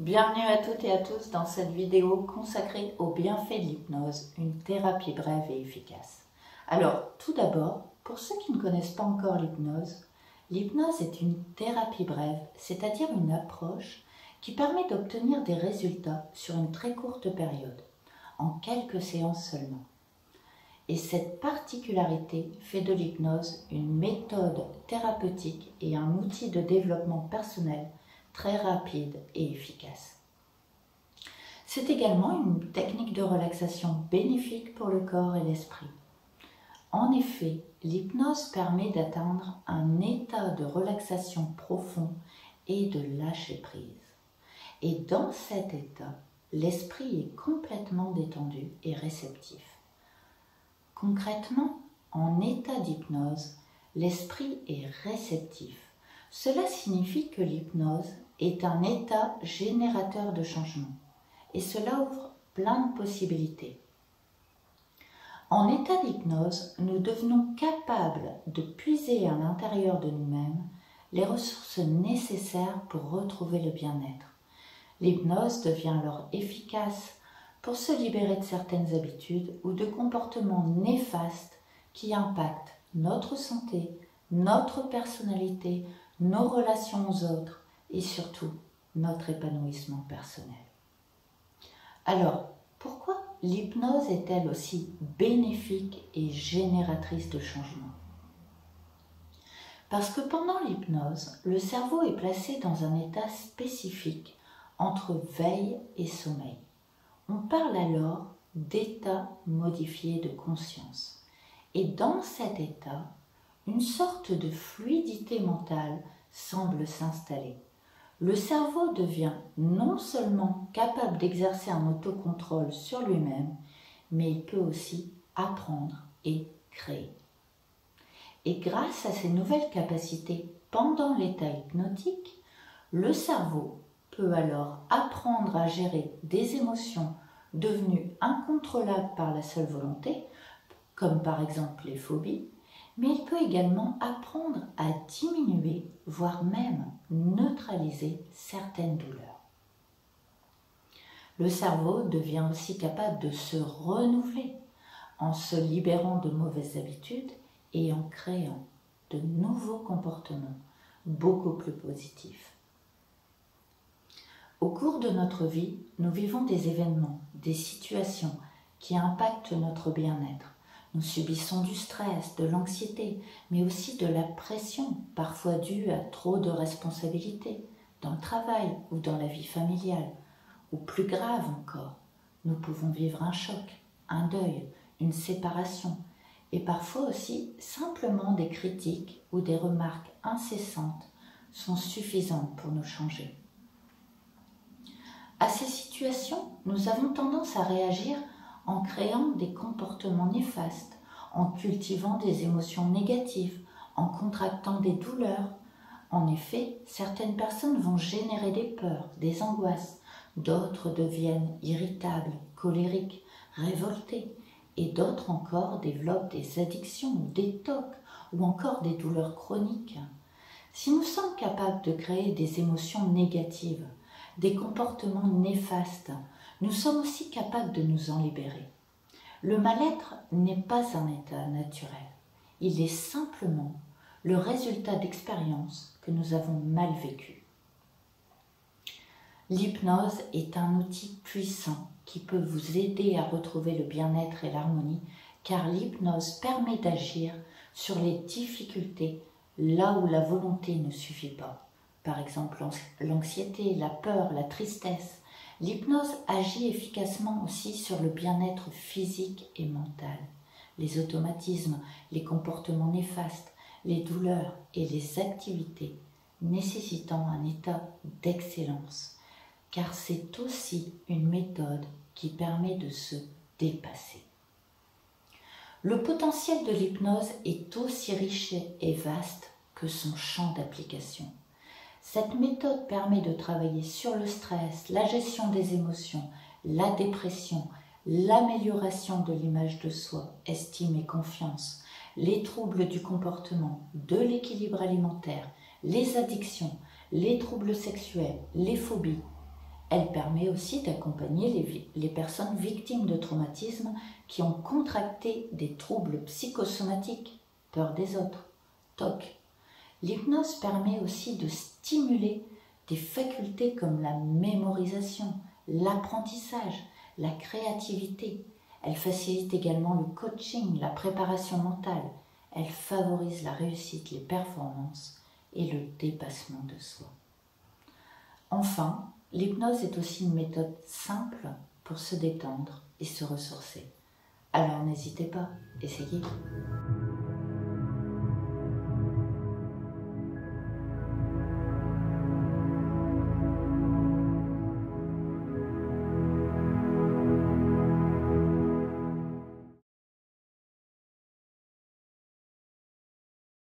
Bienvenue à toutes et à tous dans cette vidéo consacrée aux bienfaits de l'hypnose, une thérapie brève et efficace. Alors, tout d'abord, pour ceux qui ne connaissent pas encore l'hypnose est une thérapie brève, c'est-à-dire une approche qui permet d'obtenir des résultats sur une très courte période, en quelques séances seulement. Et cette particularité fait de l'hypnose une méthode thérapeutique et un outil de développement personnel très rapide et efficace. C'est également une technique de relaxation bénéfique pour le corps et l'esprit. En effet, l'hypnose permet d'atteindre un état de relaxation profond et de lâcher prise. Et dans cet état, l'esprit est complètement détendu et réceptif. Concrètement, en état d'hypnose, l'esprit est réceptif. Cela signifie que l'hypnose est un état générateur de changement et cela ouvre plein de possibilités. En état d'hypnose, nous devenons capables de puiser à l'intérieur de nous-mêmes les ressources nécessaires pour retrouver le bien-être. L'hypnose devient alors efficace pour se libérer de certaines habitudes ou de comportements néfastes qui impactent notre santé, notre personnalité, nos relations aux autres et surtout notre épanouissement personnel. Alors, pourquoi l'hypnose est-elle aussi bénéfique et génératrice de changement? Parce que pendant l'hypnose, le cerveau est placé dans un état spécifique entre veille et sommeil. On parle alors d'état modifié de conscience. Et dans cet état, une sorte de fluidité mentale semble s'installer. Le cerveau devient non seulement capable d'exercer un autocontrôle sur lui-même, mais il peut aussi apprendre et créer. Et grâce à ces nouvelles capacités pendant l'état hypnotique, le cerveau peut alors apprendre à gérer des émotions devenues incontrôlables par la seule volonté, comme par exemple les phobies, mais il peut également apprendre à diminuer, voire même neutraliser certaines douleurs. Le cerveau devient aussi capable de se renouveler en se libérant de mauvaises habitudes et en créant de nouveaux comportements beaucoup plus positifs. Au cours de notre vie, nous vivons des événements, des situations qui impactent notre bien-être. Nous subissons du stress, de l'anxiété, mais aussi de la pression, parfois due à trop de responsabilités, dans le travail ou dans la vie familiale. Ou plus grave encore, nous pouvons vivre un choc, un deuil, une séparation, et parfois aussi simplement des critiques ou des remarques incessantes sont suffisantes pour nous changer. À ces situations, nous avons tendance à réagir en créant des comportements néfastes, en cultivant des émotions négatives, en contractant des douleurs. En effet, certaines personnes vont générer des peurs, des angoisses, d'autres deviennent irritables, colériques, révoltées, et d'autres encore développent des addictions, des TOC ou encore des douleurs chroniques. Si nous sommes capables de créer des émotions négatives, des comportements néfastes, nous sommes aussi capables de nous en libérer. Le mal-être n'est pas un état naturel. Il est simplement le résultat d'expériences que nous avons mal vécues. L'hypnose est un outil puissant qui peut vous aider à retrouver le bien-être et l'harmonie, car l'hypnose permet d'agir sur les difficultés là où la volonté ne suffit pas. Par exemple, l'anxiété, la peur, la tristesse. L'hypnose agit efficacement aussi sur le bien-être physique et mental, les automatismes, les comportements néfastes, les douleurs et les activités nécessitant un état d'excellence, car c'est aussi une méthode qui permet de se dépasser. Le potentiel de l'hypnose est aussi riche et vaste que son champ d'application. Cette méthode permet de travailler sur le stress, la gestion des émotions, la dépression, l'amélioration de l'image de soi, estime et confiance, les troubles du comportement, de l'équilibre alimentaire, les addictions, les troubles sexuels, les phobies, Elle permet aussi d'accompagner les personnes victimes de traumatisme qui ont contracté des troubles psychosomatiques, peur des autres, TOC. L'hypnose permet aussi de stimuler des facultés comme la mémorisation, l'apprentissage, la créativité. Elle facilite également le coaching, la préparation mentale. Elle favorise la réussite, les performances et le dépassement de soi. Enfin, l'hypnose est aussi une méthode simple pour se détendre et se ressourcer. Alors n'hésitez pas, essayez.